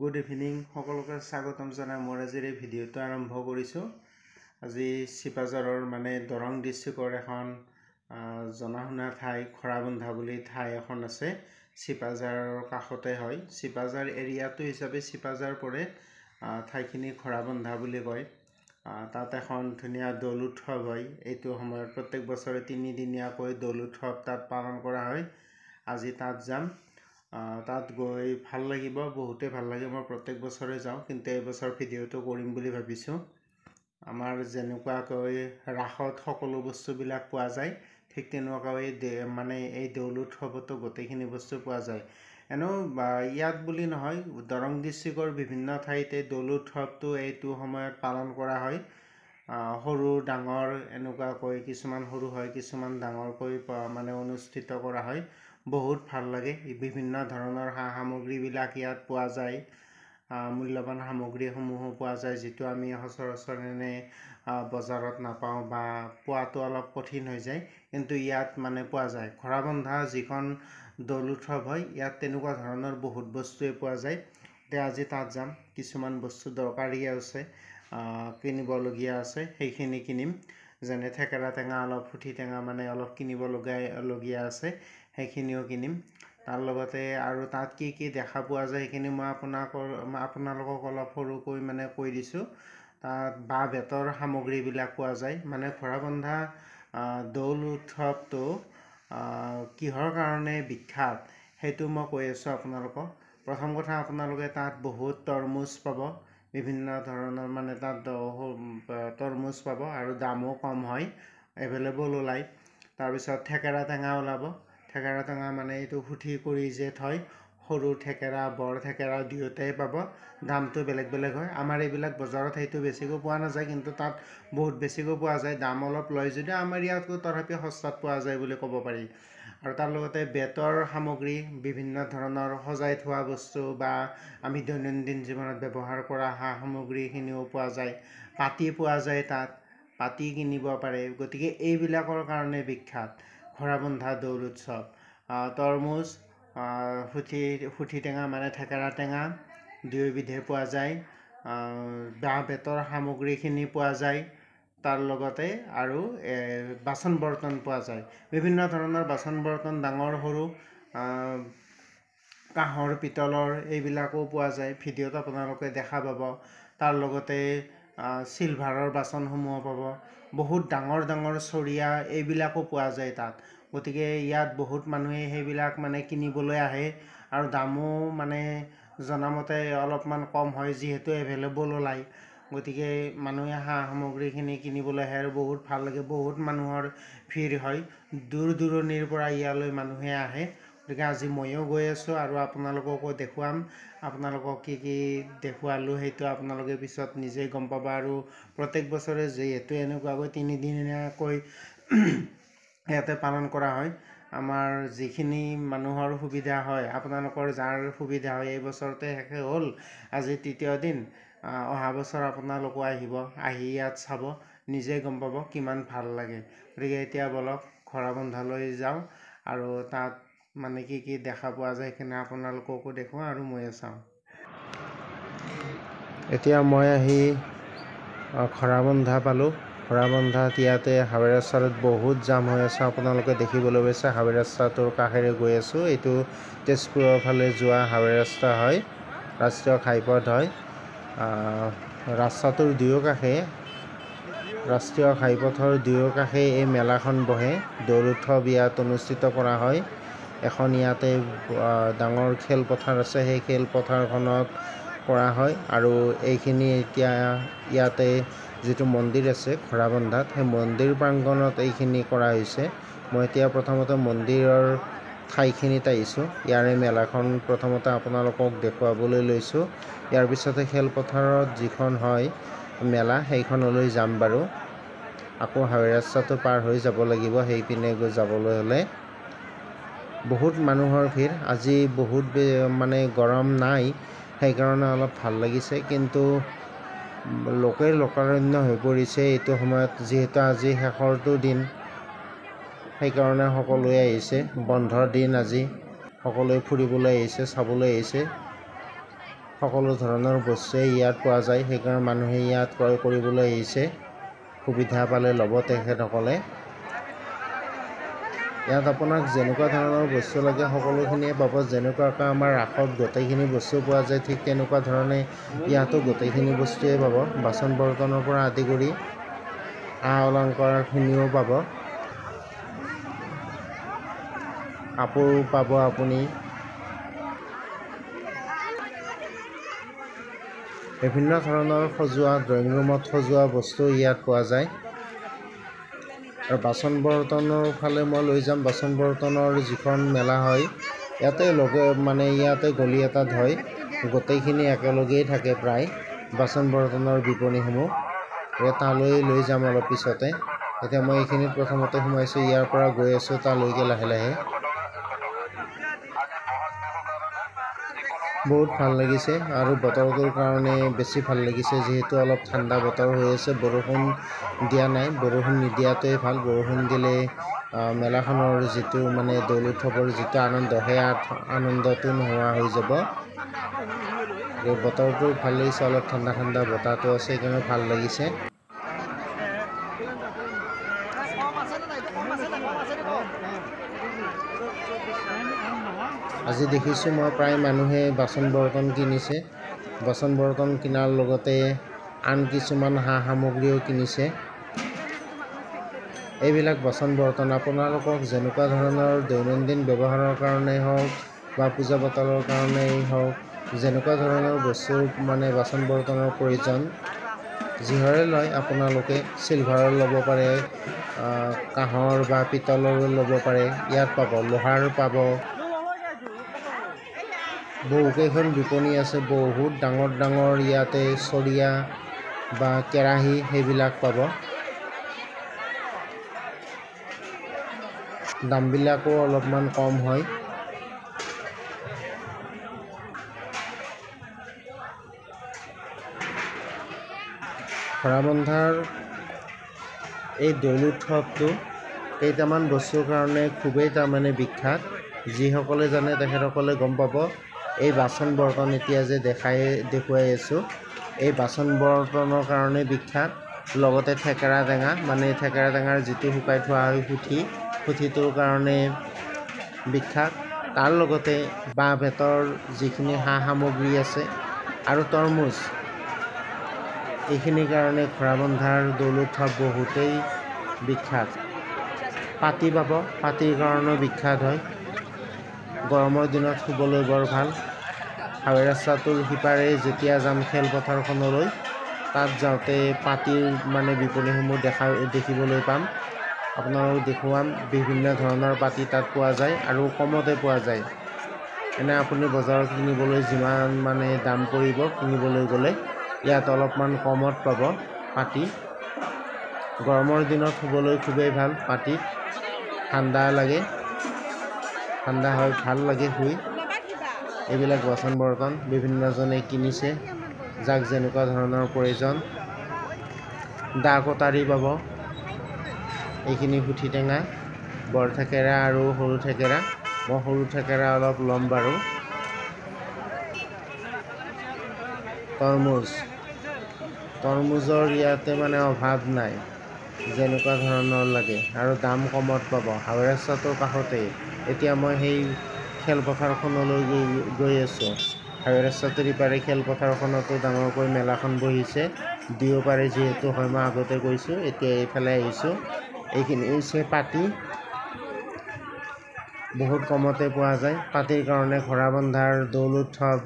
Good evening সকলোকে স্বাগতম জনাই মোৰ আজিৰ এই ভিডিঅ'টো আৰম্ভ কৰিছোঁ। আজি চিপাঝাৰৰ দৰং ডিষ্ট্ৰিক্টৰ এখন জনা শুনা ঠাই খৰাবন্ধা বুলি ঠাই এখন আছে। চিপাঝাৰৰ কাষতে হয়। চিপাঝাৰ এৰিয়াটো হিচাপে চিপাঝাৰ পৰে, ঠাইখিনি খৰাবন্ধা বুলি কয়। তাত এখন ধুনীয়া দৌল উৎসৱ হয়। এইটো সময়ত প্ৰত্যেক বছৰে 3 দিনীয়াকৈ দৌল উৎসৱ তাত পালন কৰা হয়। আজি তাত যাম। তাত গৈ ভাল লাগিব, বহুতেই ভাল লাগে। মই প্ৰত্যেক বছৰে যাওঁ, কিন্তু এইবছৰ ভিডিঅ'টো কৰিম বুলি ভাবিছোঁ। আমাৰ যেনেকুৱাকৈ ৰাসত সকলো বস্তুবিলাক পোৱা যায়, ঠিক তেনেকুৱাকৈ এই দৌল উৎসৱতো গোটেইখিনি বস্তু পোৱা যায়। এনেও ইয়াত বুলি নহয়, দৰং ডিষ্ট্ৰিক্টৰ বিভিন্ন ঠাইতে দৌল উৎসৱটো এইটো সময়ত পালন কৰা হয়। সৰু ডাঙৰ এনেকুৱাকৈ কিছুমান সৰু হয়, কিছুমান ডাঙৰকৈ অনুষ্ঠিত কৰা হয়। বহুত ভাল লাগে। বিভিন্ন ধৰণৰ সা সামগ্ৰীবিলাক ইয়াত পোৱা যায়। মূল্যৱান সামগ্ৰীসমূহো পোৱা যায়, যিটো আমি সচৰাচৰ এনে বজাৰত নাপাওঁ বা পোৱাটো অলপ কঠিন হৈ যায়, কিন্তু ইয়াত পোৱা যায়। খৰাবন্ধা যিখন দৌল উৎসৱ হয়, ইয়াত তেনেকুৱা ধৰণৰ বহুত বস্তুৱেই পোৱা যায়। এতিয়া আজি তাত যাম। কিছুমান বস্তু দৰকাৰী আছে, কিনিবলগীয়া আছে, সেইখিনি কিনিম। যেনে থেকেৰা টেঙা, অলপ সুঠি টেঙা অলপ কিনিবলগীয়া আছে, সেইখিনিও কিনিম। তাৰ লগতে আৰু তাত কি কি দেখা পোৱা যায় সেইখিনি মই আপোনালোকক অলপ সৰুকৈ কৈ দিছোঁ। তাত বাঁহ বেতৰ সামগ্ৰীবিলাক পোৱা যায়। খৰাবন্ধা দৌল উৎসৱটো কিহৰ কাৰণে বিখ্যাত সেইটো মই কৈ আছোঁ আপোনালোকক। প্ৰথম কথা, আপোনালোকে তাত বহুত তৰমুজ পাব। বিভিন্ন ধৰণৰ তাত তৰমুজ পাব আৰু দামো কম হয়, এভেইলেবল ওলায়। তাৰপিছত থেকেৰা টেঙা ওলাব। থেকেৰা টেঙা এইটো সুঠি কৰি যে থয়, সৰু থেকেৰা বৰ থেকেৰা দুয়োটাই পাব। দামটো বেলেগ বেলেগ হয়। আমাৰ এইবিলাক বজাৰত সেইটো বেছিকৈ পোৱা নাযায়, কিন্তু তাত বহুত বেছিকৈ পোৱা যায়। দাম অলপ লয় যদিও আমাৰ ইয়াতকৈ তথাপি সস্তাত পোৱা যায় বুলি ক'ব পাৰি। আৰু তাৰ লগতে বেতৰ সামগ্ৰী, বিভিন্ন ধৰণৰ সজাই থোৱা বস্তু বা আমি দৈনন্দিন জীৱনত ব্যৱহাৰ কৰা সা সামগ্ৰীখিনিও পোৱা যায়। পাতি পোৱা যায় তাত, পাতি কিনিব পাৰে। গতিকে এইবিলাকৰ কাৰণে বিখ্যাত খৰাবন্ধা দৌল উৎসৱ। তৰমুজ, সুঠি টেঙা থেকেৰা টেঙা দুয়োবিধে পোৱা যায়। বাঁহ বেতৰ সামগ্ৰীখিনি পোৱা যায়। তাৰ লগতে আৰু বাচন বৰ্তন পোৱা যায়। বিভিন্ন ধৰণৰ বাচন বৰ্তন, ডাঙৰ সৰু, কাঁহৰ পিতলৰ এইবিলাকো পোৱা যায়। ভিডিঅ'ত আপোনালোকে দেখা পাব। তাৰ লগতে চিলভাৰৰ বাচনসমূহ পাব। বহুত ডাঙৰ ডাঙৰ চৰিয়া এইবিলাকো পোৱা যায় তাত। গতিকে ইয়াত বহুত মানুহে সেইবিলাক কিনিবলৈ আহে, আৰু দামো জনামতে অলপমান কম হয়, যিহেতু এভেইলেবল ওলায়। গতিকে মানুহে সা সামগ্ৰীখিনি কিনিবলৈ আহে আৰু বহুত ভাল লাগে। বহুত মানুহৰ ভিৰ হয়, দূৰ দূৰণিৰ পৰা ইয়ালৈ মানুহে আহে। গতিকে আজি ময়ো গৈ আছোঁ আৰু আপোনালোককো দেখুৱাম। আপোনালোকক কি কি দেখুৱালোঁ সেইটো আপোনালোকে পিছত নিজেই গম পাব। আৰু প্ৰত্যেক বছৰে যিহেতু এনেকুৱাকৈ 3 দিনীয়াকৈ ইয়াতে পালন কৰা হয়, আমাৰ যিখিনি মানুহৰ সুবিধা হয়, আপোনালোকৰ যাৰ সুবিধা হয়, এই বছৰতে শেষে হ'ল, আজি 3য় দিন। অহা বছৰ আপোনালোকো আহিব, আহি ইয়াত চাব, নিজে গম পাব কিমান ভাল লাগে। গতিকে এতিয়া বলক খৰাবন্ধালৈ যাওঁ আৰু তাত কি কি দেখা পোৱা যায় সেইখিনি আপোনালোককো দেখুৱাওঁ আৰু ময়ো চাওঁ। এতিয়া মই আহি খৰাবন্ধা পালোঁ। খৰাবন্ধাত ইয়াতে হাইৱে ৰাস্তাত বহুত জাম হৈ আছে। আপোনালোকে দেখিবলৈ পাইছে, হাইৱে ৰাস্তাটোৰ কাষেৰে গৈ আছোঁ। এইটো তেজপুৰৰ ফালে যোৱা হাইৱে ৰাস্তা হয়, ৰাষ্ট্ৰীয় ঘাইপথ হয়। ৰাস্তাটোৰ দুয়োকাষে, ৰাষ্ট্ৰীয় ঘাইপথৰ দুয়োকাষে এই মেলাখন বহে। দৌল উৎসৱ ইয়াত অনুষ্ঠিত কৰা হয়। এখন ইয়াতে ডাঙৰ খেলপথাৰ আছে, সেই খেলপথাৰখনত কৰা হয়। আৰু এইখিনি এতিয়া ইয়াতে যিটো মন্দিৰ আছে খৰাবন্ধাত, সেই মন্দিৰ প্ৰাংগণত এইখিনি কৰা হৈছে। মই এতিয়া প্ৰথমতে মন্দিৰৰ ঠাইখিনিত আহিছোঁ। ইয়াৰে মেলাখন প্ৰথমতে আপোনালোকক দেখুৱাবলৈ লৈছোঁ। ইয়াৰ পিছতে খেলপথাৰত যিখন হয় মেলা, সেইখনলৈ যাম বাৰু। আকৌ হাইৱে ৰাস্তাটো পাৰ হৈ যাব লাগিব সেইপিনে যাবলৈ হ'লে। বহুত মানুহৰ ভিৰ। আজি বহুত গৰম নাই, সেইকাৰণে অলপ ভাল লাগিছে। কিন্তু লোকে লোকাৰণ্য হৈ পৰিছে এইটো সময়ত, যিহেতু আজি শেষৰটো দিন, সেইকাৰণে সকলোৱে আহিছে। বন্ধৰ দিন আজি, সকলোৱে ফুৰিবলৈ আহিছে, চাবলৈ আহিছে। সকলো ধৰণৰ বস্তুৱে ইয়াত পোৱা যায়, সেইকাৰণে মানুহে ইয়াত ক্ৰয় কৰিবলৈ আহিছে। সুবিধা পালে ল'ব তেখেতসকলে। ইয়াত আপোনাক যেনেকুৱা ধৰণৰ বস্তু লাগে সকলোখিনিয়ে পাব। যেনেকুৱাকৈ আমাৰ ৰাসত গোটেইখিনি বস্তু পোৱা যায়, ঠিক তেনেকুৱা ধৰণে ইয়াতো গোটেইখিনি বস্তুৱে পাব। বাচন বৰ্তনৰ পৰা আদি কৰি আ অলংকাৰখিনিও পাব। কাপোৰ পাব আপুনি। বিভিন্ন ধৰণৰ সজোৱা ড্ৰয়িং ৰুমত সজোৱা বস্তু ইয়াত পোৱা যায়। আৰু বাচন বৰ্তনৰ ফালে মই লৈ যাম। বাচন বৰ্তনৰ যিখন মেলা হয়, ইয়াতে ইয়াতে গলি এটাত হয়, গোটেইখিনি একেলগেই থাকে প্ৰায় বাচন বৰ্তনৰ বিপণীসমূহ। তালৈ লৈ যাম অলপ পিছতে। এতিয়া মই এইখিনিত প্ৰথমতে সোমাইছোঁ, ইয়াৰ পৰা গৈ আছোঁ তালৈকে লাহে লাহে। বহুত ভাল লাগিছে আৰু বতৰটোৰ কাৰণে বেছি ভাল লাগিছে, যিহেতু অলপ ঠাণ্ডা বতৰ হৈ আছে। বৰষুণ দিয়া নাই, বৰষুণ নিদিয়াটোৱে ভাল। বৰষুণ দিলে মেলাখনৰ যিটো দৌল উৎসৱৰ যিটো আনন্দ, সেই আনন্দটো নোহোৱা হৈ যাব। বতৰটো ভাল লাগিছে, অলপ ঠাণ্ডা ঠাণ্ডা বতাহটো আছে, সেইকাৰণে ভাল লাগিছে। আজি দেখিছোঁ মই প্ৰায় মানুহে বাচন বৰ্তন কিনিছে। বাচন বৰ্তন কিনাৰ লগতে আন কিছুমান সা সামগ্ৰীও কিনিছে। এইবিলাক বাচন বৰ্তন আপোনালোকক যেনেকুৱা ধৰণৰ দৈনন্দিন ব্যৱহাৰৰ কাৰণেই হওক বা পূজা পাতলৰ কাৰণেই হওক, যেনেকুৱা ধৰণৰ বস্তুৰ বাচন বৰ্তনৰ প্ৰয়োজন, যিহৰে লয় আপোনালোকে চিলভাৰৰ ল'ব পাৰে, কাঁহৰ বা পিতলৰো ল'ব পাৰে। ইয়াত পাব, লোহাৰ পাব। বহুকেইখন বিপণী আছে, বহুত ডাঙৰ ডাঙৰ ইয়াতে চৰিয়া বা কেৰাহী সেইবিলাক পাব। দামবিলাকো অলপমান কম হয়। খৰাবন্ধাৰ এই দৌল উৎসৱটো কেইটামান বস্তুৰ কাৰণে খুবেই বিখ্যাত। যিসকলে জানে তেখেতসকলে গম পাব। এই বাচন বৰ্তন এতিয়া যে দেখুৱাই আছোঁ, এই বাচন বৰ্তনৰ কাৰণে বিখ্যাত। লগতে থেকেৰা টেঙা, থেকেৰা টেঙাৰ যিটো শুকাই থোৱা হয় সুঠিটোৰ কাৰণে বিখ্যাত। তাৰ লগতে বাঁহ বেতৰ যিখিনি সা সামগ্ৰী আছে আৰু তৰমুজ, এইখিনিৰ কাৰণে খৰাবন্ধাৰ দৌল উৎসৱ বহুতেই বিখ্যাত। পাতি পাব, পাতিৰ কাৰণেও বিখ্যাত হয়। গৰমৰ দিনত শুবলৈ বৰ ভাল। হাইৱে ৰাস্তাটোৰ সিপাৰে যেতিয়া যাম খেলপথাৰখনলৈ, তাত যাওঁতে পাতিৰ বিপণীসমূহ দেখিবলৈ পাম। আপোনালোকক দেখুৱাম। বিভিন্ন ধৰণৰ পাতি তাত পোৱা যায় আৰু কমতে পোৱা যায়। আপুনি বজাৰত কিনিবলৈ যিমান দাম পৰিব কিনিবলৈ গ'লে, ইয়াত অলপমান কমত পাব পাতি। গৰমৰ দিনত শুবলৈ খুবেই ভাল পাতিত। ঠাণ্ডা লাগে, ঠাণ্ডা হয়, ভাল লাগে শুই। এইবিলাক বাচন বৰ্তন বিভিন্নজনে কিনিছে, যাক যেনেকুৱা ধৰণৰ প্ৰয়োজন। দা কটাৰী পাব। এইখিনি সুঠি টেঙা, বৰ থেকেৰা আৰু সৰু থেকেৰা। মই সৰু থেকেৰা অলপ ল'ম বাৰু। তৰমুজৰ ইয়াতে অভাৱ নাই, যেনেকুৱা ধৰণৰ লাগে আৰু দাম কমত পাব। হাইৱে ৰাস্তাটোৰ কাষতেই। এতিয়া মই সেই খেলপথাৰখনলৈ গৈ আছোঁ। হাইৱে ৰাস্তাটোৰ ইপাৰে খেলপথাৰখনতো ডাঙৰকৈ মেলাখন বহিছে। দেওবাৰে যিহেতু হয়, মই আগতে কৈছোঁ। এতিয়া এইফালে আহিছোঁ। এইখিনি হৈছে পাতি, বহুত কমতে পোৱা যায়। পাতিৰ কাৰণে খৰাবন্ধাৰ দৌল উৎসৱ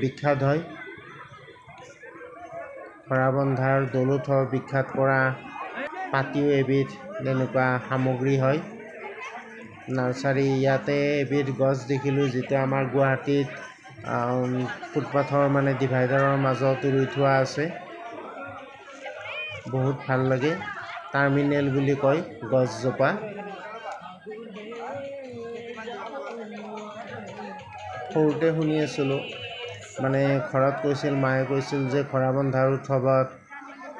বিখ্যাত হয়। খৰাবন্ধাৰ দৌল উৎসৱ বিখ্যাত কৰা পাতিও এবিধ তেনেকুৱা সামগ্ৰী হয়। নাৰ্চাৰী, ইয়াতে এবিধ গছ দেখিলোঁ, যিটো আমাৰ গুৱাহাটীত ফুটপাথৰ ডিভাইডাৰৰ মাজত ৰুই থোৱা আছে। বহুত ভাল লাগে। টাৰ্মিনেল বুলি কয় গছজোপা। সৰুতে শুনি আছিলোঁ, ঘৰত কৈছিল, মায়ে কৈছিল যে খৰাবন্ধাৰ উৎসৱত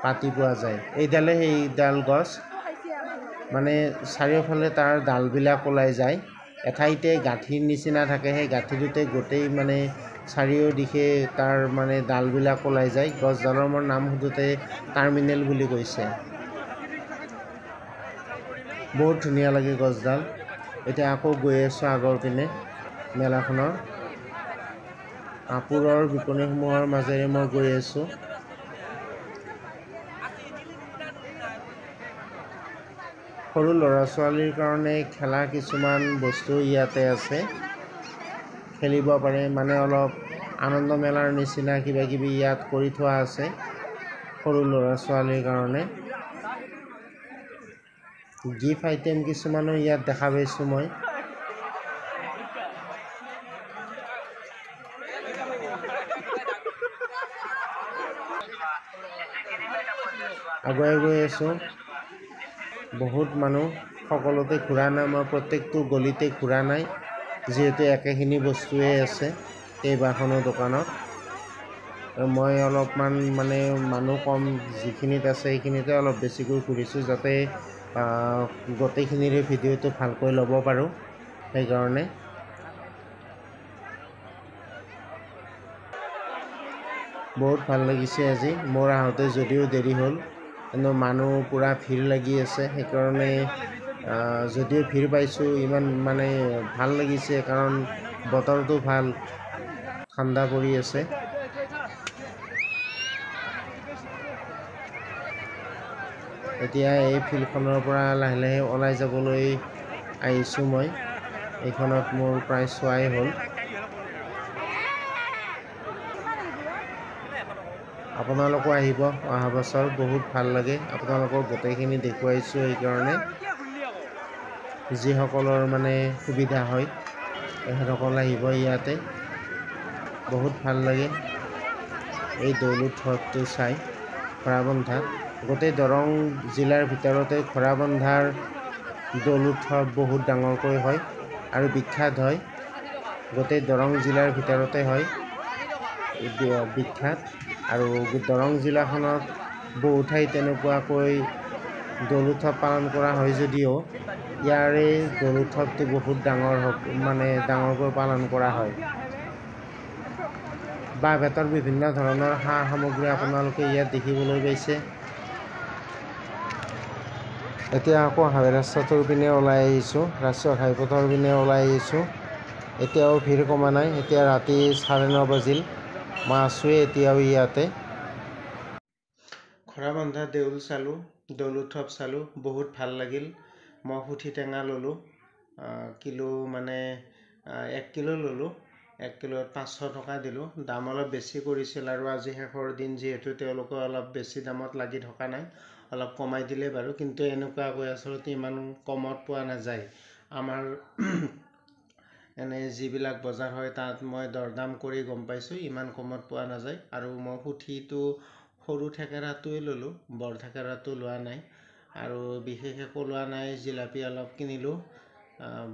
পাতি পোৱা যায়। এইডালে সেইডাল গছ, চাৰিওফালে তাৰ ডালবিলাক ওলাই যায়। এঠাইতে গাঁঠিৰ নিচিনা থাকে, সেই গাঁঠিটোতে গোটেই চাৰিও দিশে তাৰ মানে ডালবিলাক ওলাই যায়। গছডালৰ মোৰ নাম সোধোতে টাৰ্মিনেল বুলি কৈছে। বহুত ধুনীয়া লাগে গছডাল। এতিয়া আকৌ গৈ আছোঁ আগৰ পিনে মেলাখনৰ কাপোৰৰ বিপণীসমূহৰ মাজেৰে মই গৈ আছোঁ। সৰু ল'ৰা ছোৱালীৰ কাৰণে খেলা কিছুমান বস্তু ইয়াতে আছে, খেলিব পাৰে। মানে অলপ আনন্দ মেলাৰ নিচিনা কিবা কিবি ইয়াত কৰি থোৱা আছে সৰু ল'ৰা ছোৱালীৰ কাৰণে। গিফ্ট আইটেম কিছুমানো ইয়াত দেখা পাইছোঁ মই। আগুৱাই গৈ আছোঁ। বহুত মানুহ, সকলোতে ঘূৰা নাই, মই প্ৰত্যেকটো গলিতে ঘূৰা নাই, যিহেতু একেখিনি বস্তুৱেই আছে কেইবাখনো দোকানত। মই অলপমান মানে মানুহ কম যিখিনিত আছে সেইখিনিতে অলপ বেছিকৈ ঘূৰিছোঁ, যাতে গোটেইখিনিৰে ভিডিঅ'টো ভালকৈ ল'ব পাৰোঁ, সেইকাৰণে। বহুত ভাল লাগিছে আজি মোৰ আহোঁতে, যদিও দেৰি হ'ল, কিন্তু মানুহ পূৰা ভিৰ লাগি আছে। সেইকাৰণে যদিও ভিৰ পাইছোঁ, ইমান মানে ভাল লাগিছে, কাৰণ বতৰটো ভাল, ঠাণ্ডা পৰি আছে। এতিয়া এই ফিল্ডখনৰ পৰা লাহে লাহে ওলাই যাবলৈ আহিছোঁ মই। এইখনত মোৰ প্ৰায় চোৱাই হ'ল। আপোনালোকো আহিব অহা বছৰ, বহুত ভাল লাগে। আপোনালোকক গোটেইখিনি দেখুৱাইছোঁ সেইকাৰণে, যিসকলৰ মানে সুবিধা হয় তেখেতসকল আহিব ইয়াতে। বহুত ভাল লাগে এই দৌল উৎসৱটো চাই। ঘোঁৰাবন্ধা গোটেই দৰং জিলাৰ ভিতৰতে ঘোঁৰাবন্ধাৰ দৌল উৎসৱ বহুত ডাঙৰকৈ হয় আৰু বিখ্যাত হয়। গোটেই দৰং জিলাৰ ভিতৰতে হয় বিখ্যাত। আৰু দৰং জিলাখনত বহু ঠাইত তেনেকুৱাকৈ দৌল উৎসৱ পালন কৰা হয় যদিও ইয়াৰে দৌল উৎসৱটো বহুত ডাঙৰকৈ পালন কৰা হয়। বাঁহ বেতৰ বিভিন্ন ধৰণৰ সা সামগ্ৰী আপোনালোকে ইয়াত দেখিবলৈ পাইছে। এতিয়া আকৌ হাইৱে ৰাস্তাটোৰ পিনে ওলাই আহিছোঁ, ৰাষ্ট্ৰীয় ঘাইপথৰ পিনে ওলাই আহিছোঁ। এতিয়াও ভিৰ কমা নাই। এতিয়া ৰাতি 9:30 বাজিল, মই আছোঁৱেই এতিয়াও ইয়াতে। ঘোঁৰাবন্ধা দেউল চালোঁ, দৌল উৎসৱ চালোঁ, বহুত ভাল লাগিল। মই সুঠি টেঙা ল'লোঁ, কিলো মানে 1 কিলো ল'লোঁ। 1 কিলোত 500 টকা দিলোঁ। দাম অলপ বেছি কৰিছিল, আৰু আজি শেষৰ দিন যিহেতু তেওঁলোকে অলপ বেছি দামত লাগি থকা নাই, অলপ কমাই দিলে বাৰু। কিন্তু এনেকুৱাকৈ আচলতে ইমান কমত পোৱা নাযায়। আমাৰ এনে যিবিলাক বজাৰ হয় তাত মই দৰদাম কৰি গম পাইছোঁ, ইমান কমত পোৱা নাযায়। আৰু মই সুঠিটো সৰু থেকেৰাটোৱে ল'লোঁ, বৰ থেকেৰাটো লোৱা নাই। আৰু বিশেষ একো লোৱা নাই, জিলাপি অলপ কিনিলোঁ।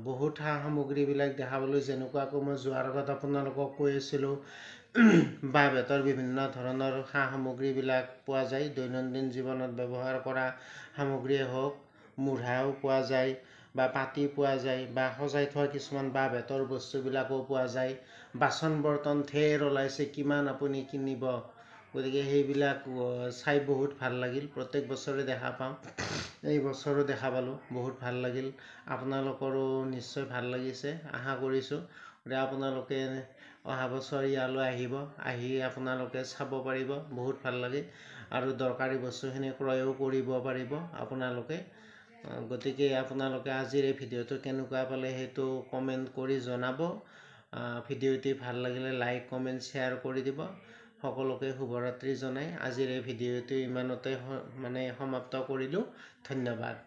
বহুত সা সামগ্ৰীবিলাক দেখাবলৈ, যেনেকুৱাকৈ মই যোৱাৰ আগত আপোনালোকক কৈ আছিলোঁ, বাঁহ বেতৰ বিভিন্ন ধৰণৰ সা সামগ্ৰীবিলাক পোৱা যায়। দৈনন্দিন জীৱনত ব্যৱহাৰ কৰা সামগ্ৰীয়ে হওক, মূঢ়াও পোৱা যায়, বা পাতি পোৱা যায়, বা সজাই থোৱা কিছুমান বাঁহ বেতৰ বস্তুবিলাকো পোৱা যায়। বাচন বৰ্তন ঢেৰ ওলাইছে, কিমান আপুনি কিনিব। গতিকে সেইবিলাক চাই বহুত ভাল লাগিল। প্ৰত্যেক বছৰে দেখা পাওঁ, এই বছৰো দেখা পালোঁ, বহুত ভাল লাগিল। আপোনালোকৰো নিশ্চয় ভাল লাগিছে আশা কৰিছোঁ। গতিকে আপোনালোকে অহা বছৰ ইয়ালৈ আহিব, আহি আপোনালোকে চাব পাৰিব, বহুত ভাল লাগে। আৰু দৰকাৰী বস্তুখিনি ক্ৰয়ো কৰিব পাৰিব আপোনালোকে। গতিকে আপোনালোকে আজিৰ এই ভিডিঅ'টো কেনেকুৱা পালে সেইটো কমেণ্ট কৰি জনাব। ভিডিঅ'টি ভাল লাগিলে লাইক, কমেণ্ট, শ্বেয়াৰ কৰি দিব। সকলোকে শুভৰাত্ৰি জনাই আজিৰ এই ভিডিঅ'টো ইমানতে সমাপ্ত কৰিলোঁ। ধন্যবাদ।